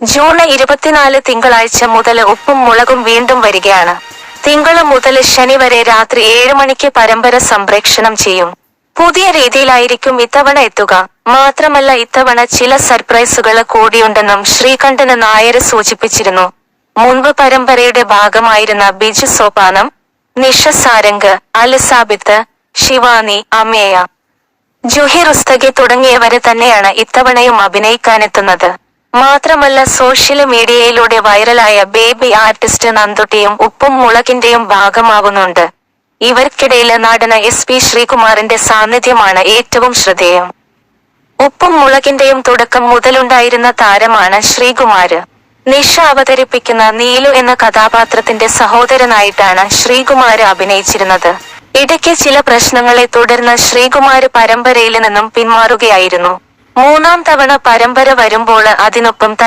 June 24 തിങ്കളാഴ്ച മുതൽ ഉപ്പും മുളകും വീണ്ടും വരികയാണ്. തിങ്കൾ മുതൽ ശനി വരെ രാത്രി 7 മണിക്ക് പരമ്പര സംപ്രേക്ഷണം ചെയ്യും. പുതിയ രീതിയിലായിരിക്കും ഇത്തവണ എത്തുക. മാത്രമല്ല ഇത്തവണ ചില സർപ്രൈസുകൾ കൂടിയുണ്ടെന്നും ശ്രീകണ്ഠന് നായർ സൂചിപ്പിച്ചിരുന്നു. മുൻപ് പരമ്പരയുടെ ഭാഗമായിരുന്ന ബിജു സോപാനം, നിഷ സാരംഗ്, അലിസാബിത്ത്, ശിവാനി, അമേയ, ജൂഹി റുസ്തഗി തുടങ്ങിയവര് തന്നെയാണ് ഇത്തവണയും അഭിനയിക്കാനെത്തുന്നത്. മാത്രമല്ല സോഷ്യൽ മീഡിയയിലൂടെ വൈറലായ ബേബി ആർട്ടിസ്റ്റ് നന്ദുട്ടിയും ഉപ്പും മുളകിന്റെയും ഭാഗമാവുന്നുണ്ട്. ഇവർക്കിടയിൽ നടൻ SP ശ്രീകുമാറിന്റെ സാന്നിധ്യമാണ് ഏറ്റവും ശ്രദ്ധേയം. ഉപ്പും മുളകിന്റെയും തുടക്കം മുതലുണ്ടായിരുന്ന താരമാണ് ശ്രീകുമാര്. നിഷ അവതരിപ്പിക്കുന്ന നീലു എന്ന കഥാപാത്രത്തിന്റെ സഹോദരനായിട്ടാണ് ശ്രീകുമാര് അഭിനയിച്ചിരുന്നത്. ഇടയ്ക്ക് ചില പ്രശ്നങ്ങളെ തുടർന്ന് ശ്രീകുമാര് പരമ്പരയിൽ നിന്നും പിന്മാറുകയായിരുന്നു. മൂന്നാം തവണ പരമ്പര വരുമ്പോൾ അതിനൊപ്പം തന്റെ